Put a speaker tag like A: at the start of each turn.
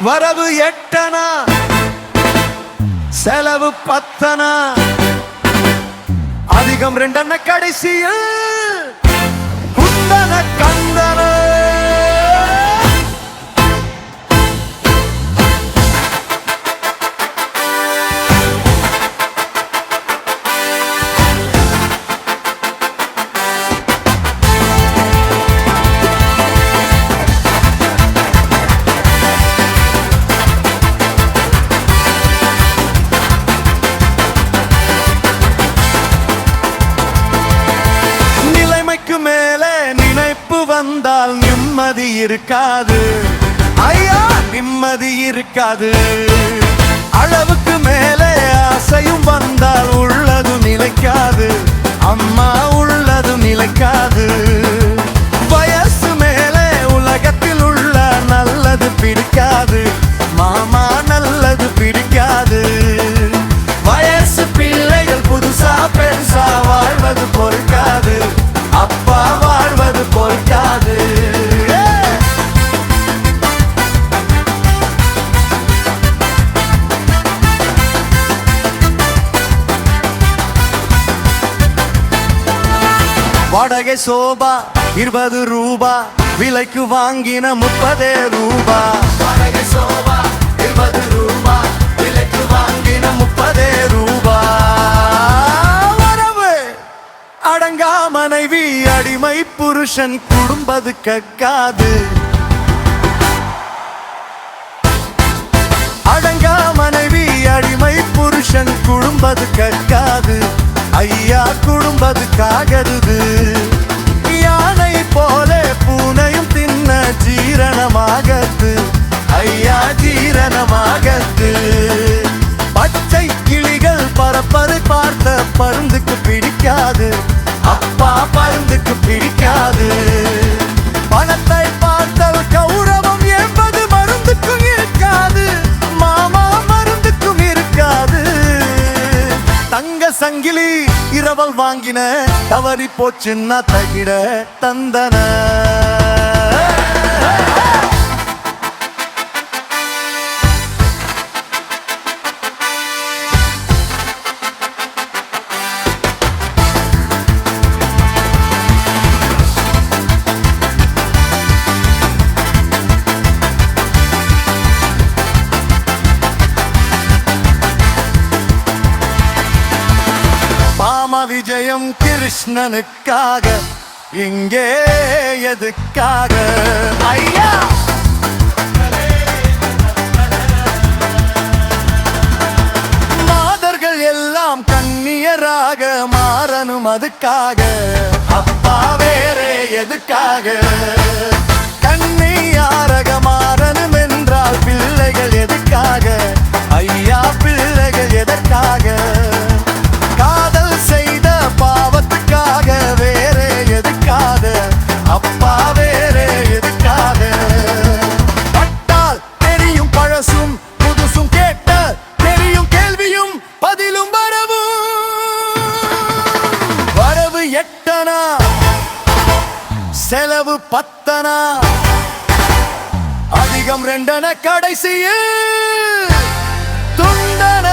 A: வரவு 8 செலவு 10 அதிகம் 2 கடைசியில் குந்தன கந்தன. மேலே நினைப்பு வந்தால் நிம்மதி இருக்காது ஐயா, நிம்மதி இருக்காது. அளவுக்கு மேலே ஆசையும் வந்தால் உள்ளது நிலைக்காது அம்மா, உள்ளது நிலைக்காது. வயசு மேலே உலகத்தில் உள்ள நல்லது பிடிக்காது மாமா, நல்லது பிடிக்காது. வயசு பிள்ளைகள் புதுசா பெருசா வாழ்வது பொறுக்காது அப்பா, வாழ்வது பொறுக்காது. வாடகை சோபா 20 ரூபா, விலைக்கு வாங்கின 30 ரூபா. வாடகை சோபா 20 ரூபா, விலைக்கு வாங்கின 30 ரூபா. அடங்கா மனைவி அடிமை புருஷன் குடும்பது கக்காது. அடங்கா மனைவி அடிமை புருஷன் குடும்பது கக்காது ஐயா, குடும்பது காகருது. யானை போல பூனையும் தின்ன ஜீரணமாகத்து ஐயா, ஜீரணமாகத்து. பச்சை கிளிகள் பரப்பரை பார்த்த பருந்துக்கு பிடிக்காது அப்பா, பருந்துக்கு பிடிக்காது. பணத்தை பார்த்தால் கௌரவம் என்பது மருந்துக்கும் இருக்காது மாமா, மருந்துக்கும் இருக்காது. தங்க சங்கிலி இரவல் வாங்கின தவறி போச்சுன்னா தகிட தந்தன. விஜயம் கிருஷ்ணனுக்காக இங்கே எதுக்காக ஐயா? மாதர்கள் எல்லாம் கண்ணியராக மாறணும் அதுக்காக அப்பா, வேறே எதுக்காக? கண்ணியாரக மாறணும் என்றால் பிள்ளைகள் எதுக்காக ஐயா, பிள்ளைகள் எதற்காக? காதல் செய்த பாவத்துக்காக வேறே எதுக்காக அப்பா, வேறே எதுக்காக? பட்டால் தெரியும் பழசும் புதுசும், கேட்ட தெரியும் கேள்வியும் பதிலும் வரவு 8 செலவு 10 அதிகம் 2 கடைசியில் துண்டன